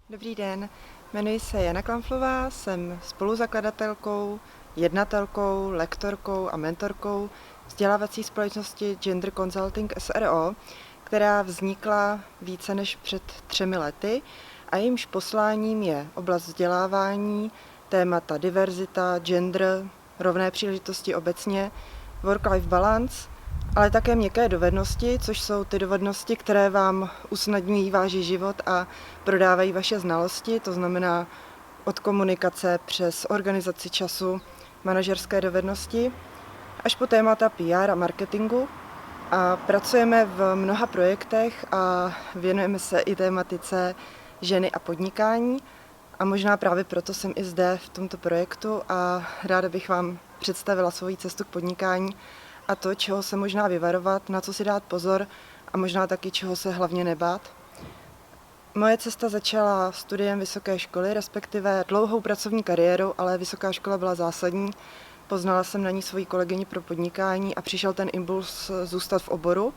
Dobrý den, jmenuji se Jana Klamflová, jsem spoluzakladatelkou, jednatelkou, lektorkou a mentorkou vzdělávací společnosti Gender Consulting s.r.o., která vznikla více než před 3 lety a jejímž posláním je oblast vzdělávání, témata diverzita, gender, rovné příležitosti obecně, work-life balance, ale také měkké dovednosti, což jsou ty dovednosti, které vám usnadňují váš život a prodávají vaše znalosti, to znamená od komunikace přes organizaci času, manažerské dovednosti, až po témata PR a marketingu. A pracujeme v mnoha projektech a věnujeme se i tématice ženy a podnikání. A možná právě proto jsem i zde v tomto projektu a ráda bych vám představila svoji cestu k podnikání a to, čeho se možná vyvarovat, na co si dát pozor a možná taky, čeho se hlavně nebát. Moje cesta začala studiem vysoké školy, respektive dlouhou pracovní kariérou, ale vysoká škola byla zásadní. Poznala jsem na ní svoji kolegyni pro podnikání a přišel ten impuls zůstat v oboru.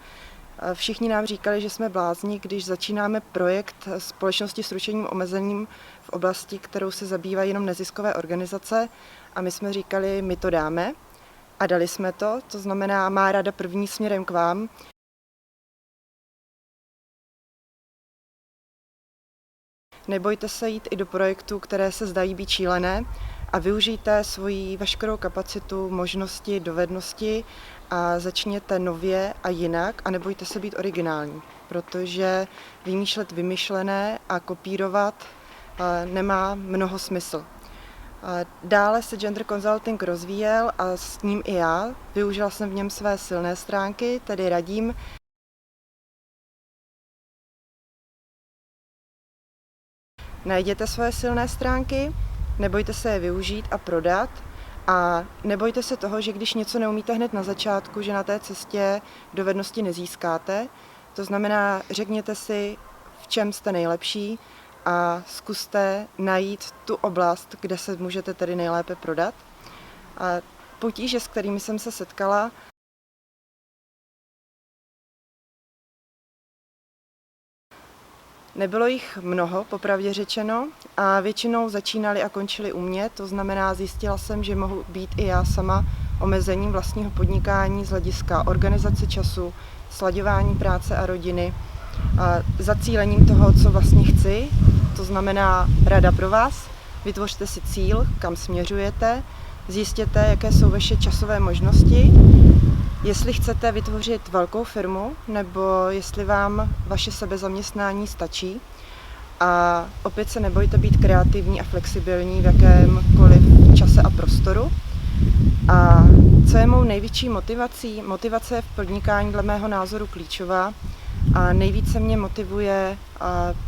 Všichni nám říkali, že jsme blázni, když začínáme projekt společnosti s ručením omezeným v oblasti, kterou se zabývají jenom neziskové organizace, a my jsme říkali, my to dáme. A dali jsme to, to znamená má rada první směrem k vám. Nebojte se jít i do projektů, které se zdají být šílené a využijte svoji veškerou kapacitu, možnosti, dovednosti a začněte nově a jinak a nebojte se být originální, protože vymýšlet vymyšlené a kopírovat nemá mnoho smysl. Dále se Gender Consulting rozvíjel a s ním i já. Využila jsem v něm své silné stránky, tedy radím. Najděte svoje silné stránky, nebojte se je využít a prodat a nebojte se toho, že když něco neumíte hned na začátku, že na té cestě dovednosti nezískáte. To znamená, řekněte si, v čem jste nejlepší a zkuste najít tu oblast, kde se můžete tedy nejlépe prodat. A potíže, s kterými jsem se setkala, nebylo jich mnoho, popravdě řečeno, a většinou začínaly a končily u mě, to znamená, zjistila jsem, že mohu být i já sama omezením vlastního podnikání z hlediska organizace času, slaďování práce a rodiny, a zacílením toho, co vlastně chci, to znamená rada pro vás, vytvořte si cíl, kam směřujete, zjistěte, jaké jsou vaše časové možnosti, jestli chcete vytvořit velkou firmu, nebo jestli vám vaše sebezaměstnání stačí. A opět se nebojte být kreativní a flexibilní v jakémkoliv čase a prostoru. A co je mou největší motivací? Motivace je v podnikání dle mého názoru klíčová a nejvíce mě motivuje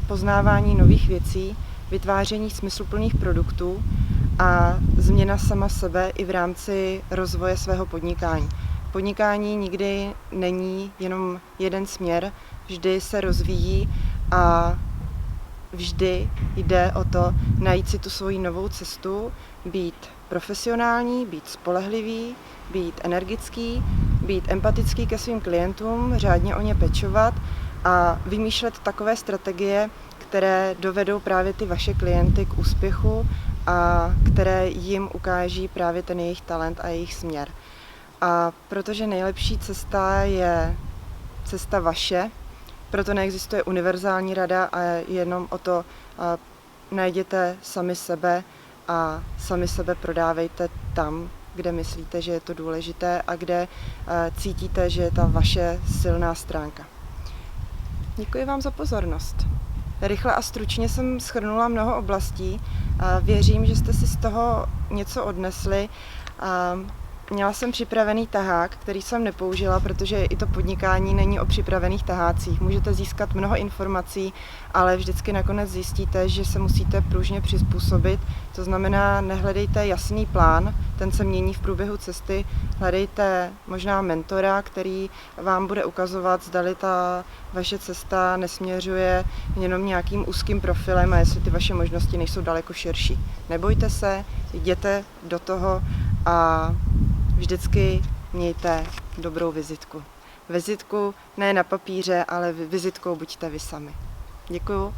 poznávání nových věcí, vytváření smysluplných produktů a změna sama sebe i v rámci rozvoje svého podnikání. Podnikání nikdy není jenom jeden směr, vždy se rozvíjí a vždy jde o to najít si tu svoji novou cestu, být profesionální, být spolehlivý, být energický, být empatický ke svým klientům, řádně o ně pečovat a vymýšlet takové strategie, které dovedou právě ty vaše klienty k úspěchu a které jim ukáží právě ten jejich talent a jejich směr. A protože nejlepší cesta je cesta vaše, proto neexistuje univerzální rada a jenom o to najděte sami sebe a sami sebe prodávejte tam, kde myslíte, že je to důležité a kde cítíte, že je ta vaše silná stránka. Děkuji vám za pozornost. Rychle a stručně jsem shrnula mnoho oblastí. Věřím, že jste si z toho něco odnesli. Měla jsem připravený tahák, který jsem nepoužila, protože i to podnikání není o připravených tahácích. Můžete získat mnoho informací, ale vždycky nakonec zjistíte, že se musíte pružně přizpůsobit. To znamená, nehledejte jasný plán, ten se mění v průběhu cesty. Hledejte možná mentora, který vám bude ukazovat, zdali ta vaše cesta nesměřuje jenom nějakým úzkým profilem a jestli ty vaše možnosti nejsou daleko širší. Nebojte se, jděte do toho a vždycky mějte dobrou vizitku. Vizitku ne na papíře, ale vizitkou buďte vy sami. Děkuju.